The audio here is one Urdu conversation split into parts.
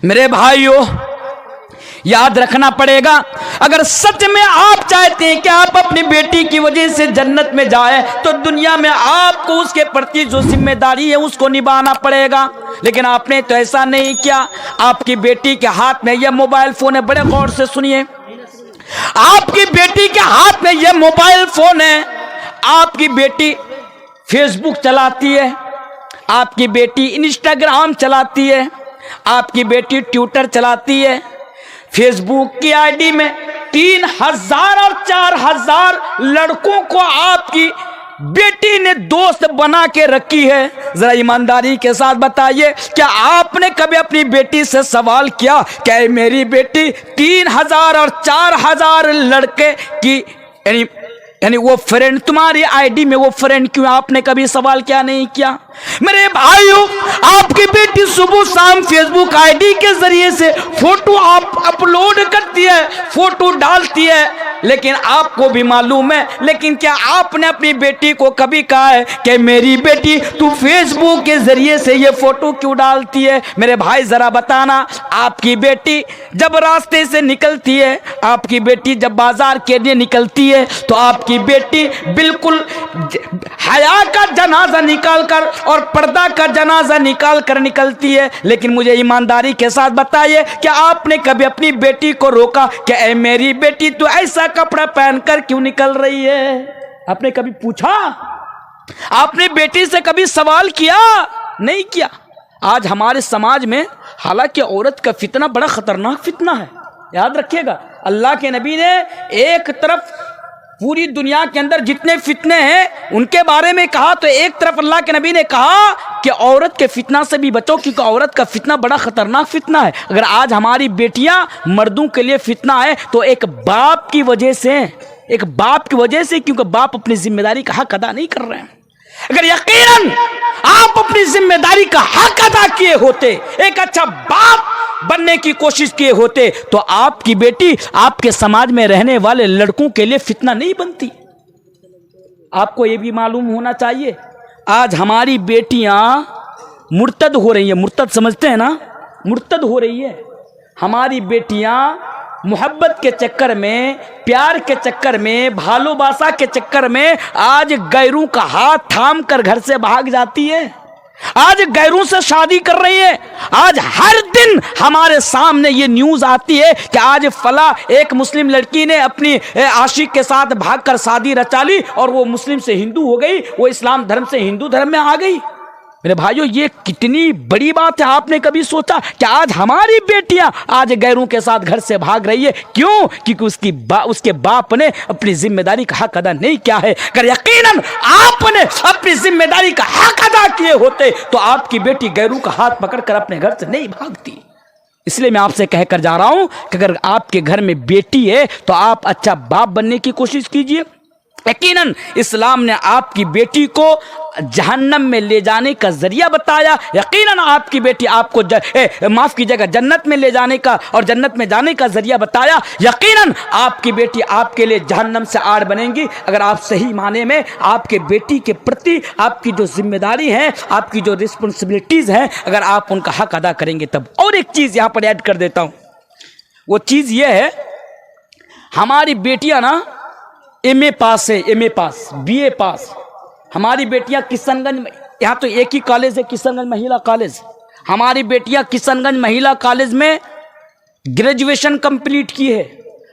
میرے بھائیوں یاد رکھنا پڑے گا، اگر سچ میں آپ چاہتے ہیں کہ آپ اپنی بیٹی کی وجہ سے جنت میں جائیں تو دنیا میں آپ کو اس کے پرتی جو ذمہ داری ہے اس کو نبھانا پڑے گا، لیکن آپ نے تو ایسا نہیں کیا۔ آپ کی بیٹی کے ہاتھ میں یہ موبائل فون ہے، بڑے غور سے سنیے، آپ کی بیٹی کے ہاتھ میں یہ موبائل فون ہے، آپ کی بیٹی فیس بک چلاتی ہے، آپ کی بیٹی انسٹاگرام چلاتی ہے، آپ کی بیٹی ٹویٹر چلاتی ہے، فیس بک کی آئی ڈی میں 3000 اور 4000 لڑکوں کو آپ کی بیٹی نے دوست بنا کے رکھی ہے۔ ذرا ایمانداری کے ساتھ بتائیے، کیا آپ نے کبھی اپنی بیٹی سے سوال کیا کہ اے میری بیٹی 3000 اور 4000 لڑکے کی یعنی وہ فرینڈ تمہاری آئی ڈی میں، وہ فرینڈ کیوں؟ آپ نے کبھی سوال کیا نہیں کیا؟ میرے بھائیوں، آپ کی بیٹی صبح شام فیس بک آئی ڈی کے ذریعے سے فوٹو آپ اپلوڈ کرتی ہے، فوٹو ڈالتی ہے، لیکن آپ کو بھی معلوم ہے، لیکن کیا آپ نے اپنی بیٹی کو کبھی کہا ہے کہ میری بیٹی تو فیس بک کے ذریعے سے یہ فوٹو کیوں ڈالتی ہے؟ میرے بھائی ذرا بتانا، آپ کی بیٹی جب راستے سے نکلتی ہے، آپ کی بیٹی جب بازار کے لیے نکلتی ہے تو آپ کی بیٹی بالکل حیا کا جنازہ نکال کر اور پردہ کا جنازہ نکال کر نکلتی ہے، لیکن مجھے ایمانداری کے ساتھ بتائیے کہ آپ نے کبھی اپنی بیٹی کو روکا کہ اے میری بیٹی تو ایسا کپڑا پہن کر کیوں نکل رہی ہے؟ آپ نے کبھی پوچھا؟ آپ نے بیٹی سے کبھی سوال کیا؟ نہیں کیا۔ آج ہمارے سماج میں حالانکہ عورت کا فتنہ بڑا خطرناک فتنہ ہے، یاد رکھیے گا، اللہ کے نبی نے ایک طرف پوری دنیا کے اندر جتنے فتنے ہیں ان کے بارے میں کہا تو ایک طرف اللہ کے نبی نے کہا کہ عورت کے فتنہ سے بھی بچو، کیونکہ عورت کا فتنہ بڑا خطرناک فتنہ ہے۔ اگر آج ہماری بیٹیاں مردوں کے لیے فتنہ ہے تو ایک باپ کی وجہ سے، کیونکہ باپ اپنی ذمہ داری کا حق ادا نہیں کر رہے ہیں۔ اگر یقیناً آپ اپنی ذمہ داری کا حق ادا کیے ہوتے، ایک اچھا باپ بننے کی کوشش کیے ہوتے، تو آپ کی بیٹی آپ کے سماج میں رہنے والے لڑکوں کے لیے فتنہ نہیں بنتی۔ آپ کو یہ بھی معلوم ہونا چاہیے، آج ہماری بیٹیاں مرتد ہو رہی ہیں، مرتد سمجھتے ہیں نا، مرتد ہو رہی ہے ہماری بیٹیاں، محبت کے چکر میں، پیار کے چکر میں، بھالو باسا کے چکر میں آج غیروں کا ہاتھ تھام کر گھر سے بھاگ جاتی ہے، آج غیروں سے شادی کر رہی ہے۔ آج ہر دن ہمارے سامنے یہ نیوز آتی ہے کہ آج فلاں ایک مسلم لڑکی نے اپنی عاشق کے ساتھ بھاگ کر شادی رچا لی اور وہ مسلم سے ہندو ہو گئی، وہ اسلام دھرم سے ہندو دھرم میں آ گئی۔ میرے بھائیو، یہ کتنی بڑی بات ہے۔ آپ نے کبھی سوچا کہ آج ہماری بیٹیاں آج غیروں کے ساتھ گھر سے بھاگ رہی ہے؟ کیوں؟ کیونکہ اس کے باپ نے اپنی ذمہ داری کا حق ادا نہیں کیا ہے۔ اگر یقیناً آپ نے اپنی ذمہ داری کا حق ادا کیے ہوتے تو آپ کی بیٹی غیروں کا ہاتھ پکڑ کر اپنے گھر سے نہیں بھاگتی۔ اس لیے میں آپ سے کہہ کر جا رہا ہوں کہ اگر آپ کے گھر میں بیٹی ہے تو آپ اچھا باپ بننے کی کوشش کیجیے۔ یقیناً اسلام نے آپ کی بیٹی کو جہنم میں لے جانے کا ذریعہ بتایا، یقیناً آپ کی بیٹی آپ کو معاف کیجیے گا جنت میں لے جانے کا اور جنت میں جانے کا ذریعہ بتایا، یقیناً آپ کی بیٹی آپ کے لیے جہنم سے آڑ بنے گی اگر آپ صحیح معنی میں آپ کے بیٹی کے پرتی آپ کی جو ذمہ داری ہے، آپ کی جو رسپانسبلٹیز ہیں، اگر آپ ان کا حق ادا کریں گے تب۔ اور ایک چیز یہاں پر ایڈ کر دیتا ہوں، وہ چیز یہ ہے، ہماری بیٹیاں نا ایم اے پاس ہے، ایم اے پاس، بی اے پاس، ہماری بیٹیاں کشن گنج میں، یہاں تو ایک ہی کالج ہے کشن گنج مہیلا کالج، ہماری بیٹیاں کشن گنج مہیلا کالج میں گریجویشن کمپلیٹ کی ہے۔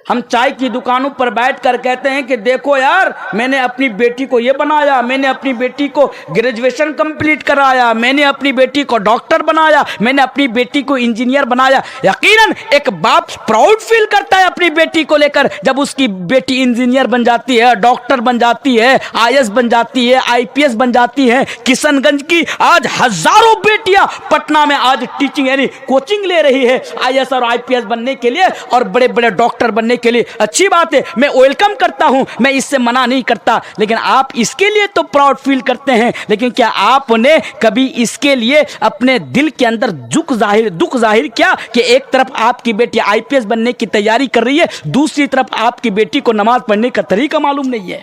ہم چائے کی دکانوں پر بیٹھ کر کہتے ہیں کہ دیکھو یار، میں نے اپنی بیٹی کو یہ بنایا، میں نے اپنی بیٹی کو گریجویشن کمپلیٹ کرایا، میں نے اپنی بیٹی کو ڈاکٹر بنایا، میں نے اپنی بیٹی کو انجینئر بنایا۔ یقیناً ایک باپ پراؤڈ فیل کرتا ہے اپنی بیٹی کو لے کر جب اس کی بیٹی انجینئر بن جاتی ہے، ڈاکٹر بن جاتی ہے، آئی ایس بن جاتی ہے، آئی پی ایس بن جاتی ہے۔ کشن گنج کی آج ہزاروں بیٹیاں پٹنہ میں آج ٹیچنگ یعنی کوچنگ لے رہی ہے آئی ایس اور آئی پی ایس بننے کے لیے اور بڑے بڑے ڈاکٹر بننے کے لیے۔ اچھی بات ہے، میں ویلکم کرتا ہوں، میں اس سے منع نہیں کرتا، لیکن آپ اس کے لیے تو پراؤڈ فیل کرتے ہیں، لیکن کیا آپ نے کبھی اس کے لیے اپنے دل کے اندر دکھ ظاہر کیا کہ ایک طرف آپ کی بیٹی آئی پی ایس بننے کی تیاری کر رہی ہے، دوسری طرف آپ کی بیٹی کو نماز پڑھنے کا طریقہ معلوم نہیں ہے؟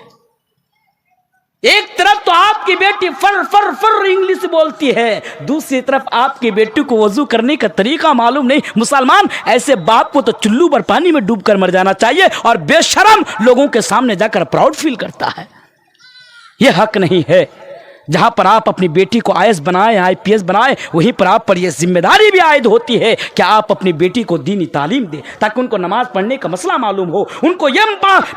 ایک طرف تو آپ کی بیٹی فر فر فر انگلش بولتی ہے, دوسری طرف آپ کی بیٹی کو وضو کرنے کا طریقہ معلوم نہیں. مسلمان, ایسے باپ کو تو چلو پر پانی میں ڈوب کر مر جانا چاہیے, اور بے شرم لوگوں کے سامنے جا کر پراؤڈ فیل کرتا ہے. یہ حق نہیں ہے. جہاں پر آپ اپنی بیٹی کو IAS بنائیں, IPS بنائیں, وہیں پر آپ پر یہ ذمہ داری بھی عائد ہوتی ہے کہ آپ اپنی بیٹی کو دینی تعلیم دیں, تاکہ ان کو نماز پڑھنے کا مسئلہ معلوم ہو, ان کو یہ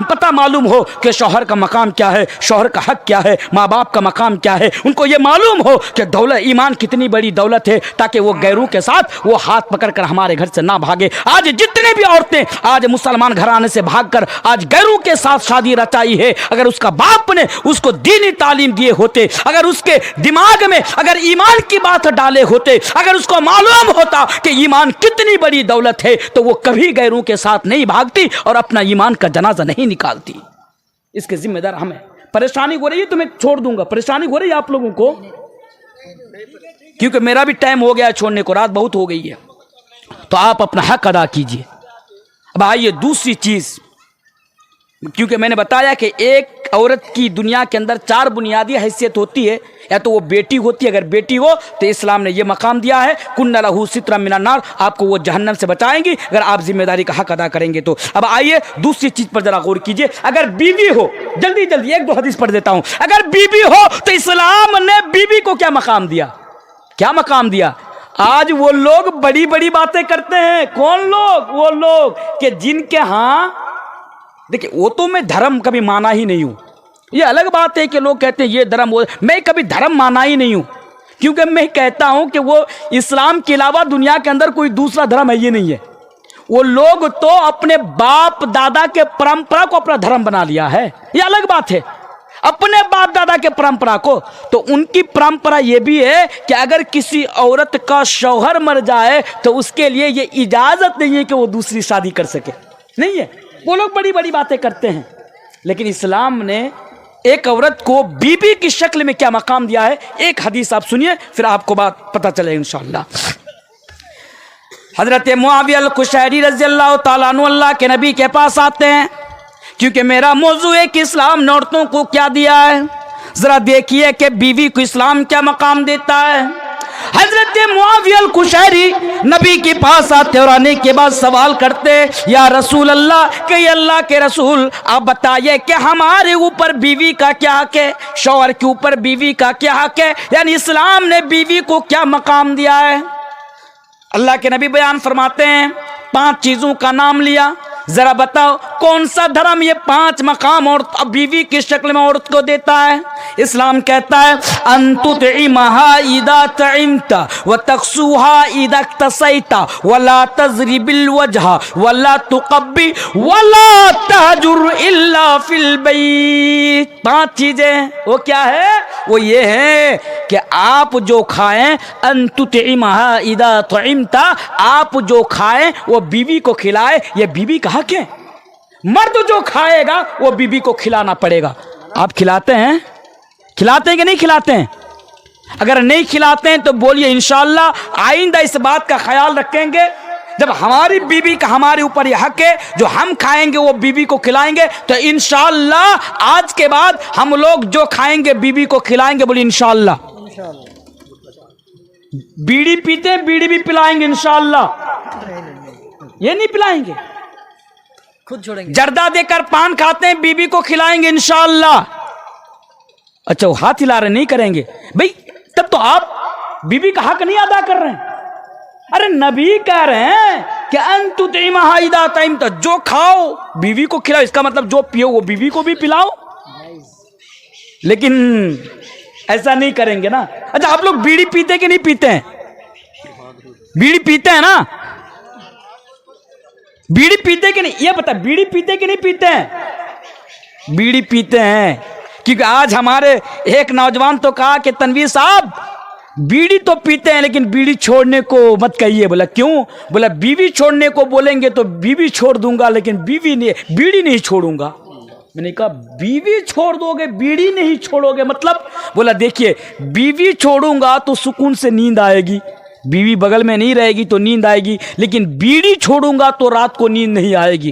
پتہ معلوم ہو کہ شوہر کا مقام کیا ہے, شوہر کا حق کیا ہے, ماں باپ کا مقام کیا ہے, ان کو یہ معلوم ہو کہ دولت ایمان کتنی بڑی دولت ہے, تاکہ وہ غیروں کے ساتھ وہ ہاتھ پکڑ کر ہمارے گھر سے نہ بھاگے. آج جتنے بھی عورتیں آج مسلمان گھرانے سے بھاگ کر آج غیروں کے ساتھ شادی رچائی ہے, اگر اس کا باپ نے اس کو دینی تعلیم دیے ہوتے, اگر اس کے دماغ میں اگر ایمان کی بات ڈالے ہوتے, اگر اس کو معلوم ہوتا کہ ایمان کتنی بڑی دولت ہے, تو وہ کبھی غیروں کے ساتھ نہیں بھاگتی اور اپنا ایمان کا جنازہ نہیں نکالتی. اس کے ذمہ دار ہمیں. پریشانی ہو رہی ہے تو میں چھوڑ دوں گا, پریشانی ہو رہی ہے آپ لوگوں کو, کیونکہ میرا بھی ٹائم ہو گیا چھوڑنے کو, رات بہت ہو گئی ہے, تو آپ اپنا حق ادا کیجئے. اب آئیے دوسری چیز, کیونکہ میں نے بتایا کہ ایک عورت کی دنیا کے اندر 4 بنیادی حیثیت ہوتی ہے. یا تو وہ بیٹی ہوتی ہے, اگر بیٹی ہو تو اسلام نے یہ مقام دیا ہے کن لہو سترا من النار, آپ کو وہ جہنم سے بچائیں گی اگر آپ ذمہ داری کا حق ادا کریں گے تو. اب آئیے دوسری چیز پر ذرا غور کیجئے. اگر بیوی ہو, جلدی جلدی 1-2 حدیث پڑھ دیتا ہوں, اگر بیوی ہو تو اسلام نے بیوی کو کیا مقام دیا, کیا مقام دیا؟ آج وہ لوگ بڑی بڑی باتیں کرتے ہیں. کون لوگ؟ وہ لوگ کہ جن کے ہاں, دیکھیں وہ تو میں دھرم کبھی مانا ہی نہیں ہوں. یہ الگ بات ہے کہ لوگ کہتے ہیں یہ دھرم, میں کبھی دھرم مانا ہی نہیں ہوں, کیونکہ میں کہتا ہوں کہ وہ اسلام کے علاوہ دنیا کے اندر کوئی دوسرا دھرم ہے یہ نہیں ہے. وہ لوگ تو اپنے باپ دادا کے پرمپرا کو اپنا دھرم بنا لیا ہے, یہ الگ بات ہے. اپنے باپ دادا کے پرمپرا کو, تو ان کی پرمپرا یہ بھی ہے کہ اگر کسی عورت کا شوہر مر جائے تو اس کے لیے یہ اجازت نہیں ہے کہ وہ دوسری شادی کر سکے, نہیں ہے. وہ لوگ بڑی بڑی باتیں کرتے ہیں, لیکن اسلام نے ایک عورت کو بیوی کی شکل میں کیا مقام دیا ہے. ایک حدیث آپ سنیے, پھر آپ کو بات پتہ چلے انشاءاللہ. حضرت معاویہ القشیری رضی اللہ تعالیٰ عنہ اللہ کے نبی کے پاس آتے ہیں, کیونکہ میرا موضوع ہے کہ اسلام نے عورتوں کو کیا دیا ہے. ذرا دیکھیے کہ بیوی کو اسلام کیا مقام دیتا ہے. حضرت معاویہ القشیری نبی کے پاس آتے اور آنے کے بعد سوال کرتے, یا رسول اللہ, کہ اللہ کے رسول آپ بتائیے کہ ہمارے اوپر بیوی کا کیا حق ہے, شوہر کے اوپر بیوی کا کیا حق ہے, یعنی اسلام نے بیوی کو کیا مقام دیا ہے. اللہ کے نبی بیان فرماتے ہیں, 5 چیزوں کا نام لیا, ذرا بتاؤ کون سا دھرم یہ 5 مقام اور بیوی کی شکل میں عورت کو دیتا ہے. اسلام کہتا ہے ان تطعمها اذا طعمت وتكسوها اذا اكتسيت ولا تضرب الوجه ولا تقبل ولا تهجر الا في البيت. 5 چیزیں وہ کیا ہے؟ وہ یہ ہے کہ آپ جو کھائیں, ان تطعمها اذا طعمت, آپ جو کھائیں وہ بیوی کو کھلائے, یہ بیوی کا حق ہے. مرد جو کھائے گا وہ بیوی کو کھلانا پڑے گا. آپ کھلاتے ہیں, کھلاتے ہیں کہ نہیں کھلاتے ہیں؟ اگر نہیں کھلاتے ہیں تو بولیے انشاءاللہ آئندہ اس بات کا خیال رکھیں گے, جب ہماری بیوی کا ہمارے اوپر یہ حق ہے, جو ہم کھائیں گے وہ بیوی کو کھلائیں گے, تو انشاءاللہ آج کے بعد ہم لوگ جو کھائیں گے بیوی کو کھلائیں گے. بولیے انشاءاللہ. بیڑی پیتے ہیں, بیڑی بھی پلائیں گے انشاءاللہ, یہ نہیں پلائیں گے. خود چھوڑیں گے. جردہ دے کر پان کھاتے ہیں, بیوی کو کھلائیں گے انشاءاللہ. اچھا وہ ہاتھ ہلا رہے, نہیں کریں گے بھئی, تب تو آپ بیوی کا حق نہیں ادا کر رہے ہیں. ارے نبی کہہ رہے ہیں کہ ان تطعمها اذا طعمت, جو کھاؤ بیوی کو کھلاؤ, اس کا مطلب جو پیو وہ بیوی کو بھی پلاؤ. لیکن ایسا نہیں کریں گے نا. اچھا آپ لوگ بیڑی پیتے کہ نہیں پیتے ہیں؟ بیڑی پیتے ہیں نا, بیڑی پیتے کہ نہیں, یہ بتا, بیڑی پیتے کہ نہیں پیتے ہیں؟ بیڑی پیتے ہیں, کیونکہ آج ہمارے ایک نوجوان تو کہا کہ تنویر صاحب بیڑی تو پیتے ہیں لیکن بیڑی چھوڑنے کو مت کہیے. بولا کیوں؟ بولا بیوی چھوڑنے کو بولیں گے تو بیوی چھوڑ دوں گا لیکن بیوی نہیں, بیڑی نہیں چھوڑوں گا. میں نے کہا بیوی چھوڑ دو گے, بیڑی نہیں چھوڑو گے مطلب؟ بولا دیکھیے بیوی چھوڑوں گا تو سکون سے نیند آئے گی, بیوی بغل میں نہیں رہے گی تو نیند آئے گی, لیکن بیڑی چھوڑوں گا تو رات کو نیند نہیں آئے گی.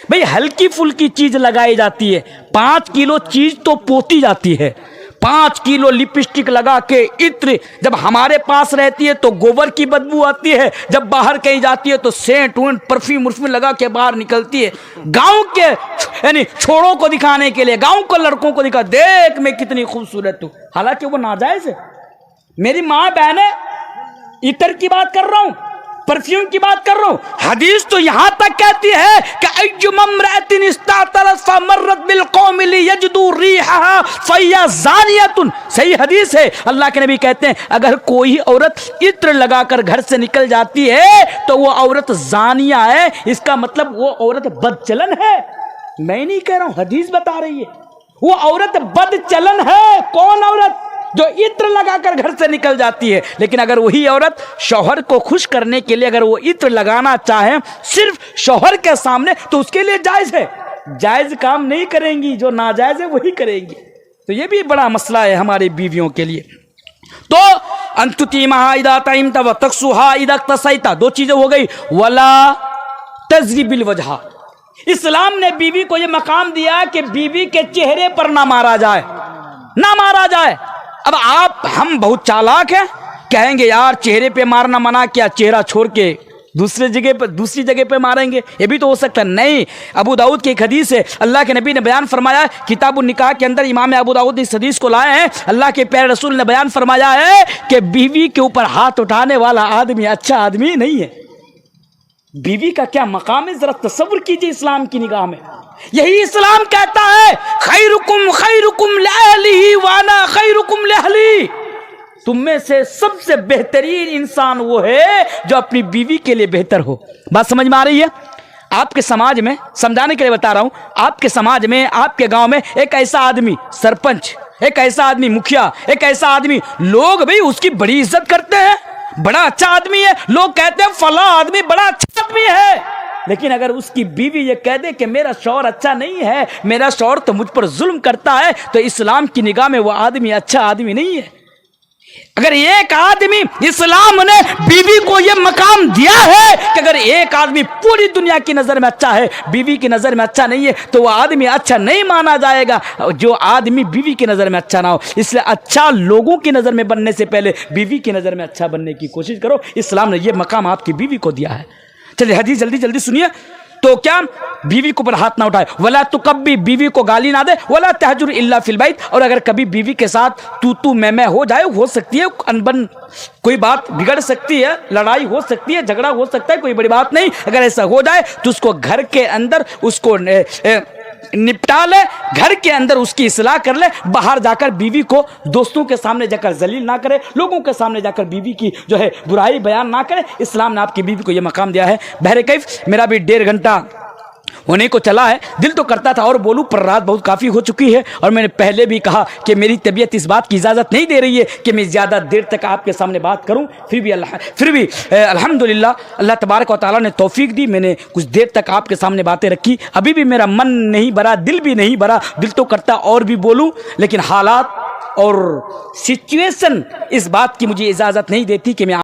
بھئی ہلکی پھلکی چیز لگائی جاتی ہے، 5 کلو چیز تو پوتی جاتی ہے، 5 کلو لپسٹک لگا کے عطر جب ہمارے پاس رہتی ہے تو گوبر کی بدبو آتی ہے، جب باہر کہیں جاتی ہے تو سینٹ وینٹ پرفیوم لگا کے باہر نکلتی ہے، گاؤں کے یعنی چھوڑوں کو دکھانے کے لیے، گاؤں کو لڑکوں کو دکھا، دیکھ میں کتنی خوبصورت ہوں، حالانکہ وہ ناجائز ہے۔ میری ماں بہنیں، عطر کی بات کر رہا ہوں، پرفیوم کی بات کر رہا ہوں، حدیث تو یہاں تک کہتی ہے کہ ایما امرأۃ استعطرت فمرت بالقوم لیجدوا ریحها فہی زانیۃ، صحیح حدیث ہے، اللہ کے نبی کہتے ہیں اگر کوئی عورت عطر لگا کر گھر سے نکل جاتی ہے تو وہ عورت زانیہ ہے، اس کا مطلب وہ عورت بد چلن ہے۔ میں نہیں کہہ رہا ہوں، حدیث بتا رہی ہے وہ عورت بد چلن ہے۔ کون عورت؟ جو عطر لگا کر گھر سے نکل جاتی ہے۔ لیکن اگر وہی عورت شوہر کو خوش کرنے کے لیے اگر وہ عطر لگانا چاہے صرف شوہر کے سامنے تو اس کے لیے جائز ہے، جائز کام نہیں کریں گی، جو ناجائز ہے وہی کریں گی۔ تو یہ بھی بڑا مسئلہ ہے ہماری بیویوں کے لیے۔ تو انتطیمہا اذا طعمت وتکسوہا اذا اکتسیت، 2 چیزیں ہو گئی، ولا تضرب الوجہ، اسلام نے بیوی کو یہ مقام دیا کہ بیوی کے چہرے پر نہ مارا جائے، نہ مارا جائے۔ اب ہم بہت چالاک ہیں، کہیں گے یار چہرے پہ مارنا منع کیا، چہرہ چھوڑ کے دوسری جگہ پہ ماریں گے، یہ بھی تو ہو سکتا ہے۔ نہیں، ابو داؤد کی ایک حدیث ہے، اللہ کے نبی نے بیان فرمایا، کتاب النکاح کے اندر امام ابو داؤد نے اس حدیث کو لائے ہیں، اللہ کے پیارے رسول نے بیان فرمایا ہے کہ بیوی کے اوپر ہاتھ اٹھانے والا آدمی اچھا آدمی نہیں ہے۔ بیوی کا کیا مقام ہے، ذرا تصور کیجئے اسلام کی نگاہ میں۔ یہی اسلام کہتا ہے خیرکم خیرکم لأہلہ وانا خیرکم لأہلی، تم میں سے سب سے بہترین انسان وہ ہے جو اپنی بیوی کے لیے بہتر ہو۔ بات سمجھ میں آ رہی ہے؟ آپ کے سماج میں، سمجھانے کے لیے بتا رہا ہوں، آپ کے سماج میں، آپ کے گاؤں میں ایک ایسا آدمی سرپنچ، ایک ایسا آدمی مکھیا، ایک ایسا آدمی، لوگ بھی اس کی بڑی عزت کرتے ہیں، بڑا اچھا آدمی ہے، لوگ کہتے ہیں فلاں آدمی بڑا اچھا آدمی ہے۔ لیکن اگر اس کی بیوی یہ کہہ دے کہ میرا شوہر اچھا نہیں ہے، میرا شوہر تو مجھ پر ظلم کرتا ہے، تو اسلام کی نگاہ میں وہ آدمی اچھا آدمی نہیں ہے۔ اگر ایک آدمی، اسلام نے بیوی کو یہ مقام دیا ہے کہ اگر ایک آدمی پوری دنیا کی نظر میں اچھا ہے، بیوی کی نظر میں اچھا نہیں ہے، تو وہ آدمی اچھا نہیں مانا جائے گا جو آدمی بیوی کی نظر میں اچھا نہ ہو۔ اس لیے اچھا لوگوں کی نظر میں بننے سے پہلے بیوی کی نظر میں اچھا بننے کی کوشش کرو، اسلام نے یہ مقام آپ کی بیوی کو دیا ہے۔ چلیے حدیث جلدی سنیے۔ تو کیا بیوی کو پر ہاتھ نہ اٹھائے، ولا تکبی، بیوی کو گالی نہ دے، ولا تہجر الا فی البیت، اور اگر کبھی بیوی کے ساتھ تو میں ہو جائے، ہو سکتی ہے انبن کوئی بات بگڑ سکتی ہے، لڑائی ہو سکتی ہے، جھگڑا ہو سکتا ہے، کوئی بڑی بات نہیں، اگر ایسا ہو جائے تو اس کو گھر کے اندر اس کو نپٹا لے، گھر کے اندر اس کی اصلاح کر لے، باہر جا کر بیوی کو دوستوں کے سامنے جا کر ذلیل نہ کرے، لوگوں کے سامنے جا کر بیوی کی جو ہے برائی بیان نہ کرے۔ اسلام نے آپ کی بیوی کو یہ مقام دیا ہے۔ بہرکیف میرا بھی 1.5 گھنٹہ ہونے کو چلا ہے، دل تو کرتا تھا اور بولوں، پر رات بہت کافی ہو چکی ہے، اور میں نے پہلے بھی کہا کہ میری طبیعت اس بات کی اجازت نہیں دے رہی ہے کہ میں زیادہ دیر تک آپ کے سامنے بات کروں، پھر بھی الحمدللہ اللہ تبارک و تعالیٰ نے توفیق دی، میں نے کچھ دیر تک آپ کے سامنے باتیں رکھی۔ ابھی بھی میرا من نہیں بھرا، دل بھی نہیں بھرا، دل تو کرتا اور بھی بولوں، لیکن حالات اور سچویشن اس بات کی مجھے اجازت نہیں دیتی کہ میں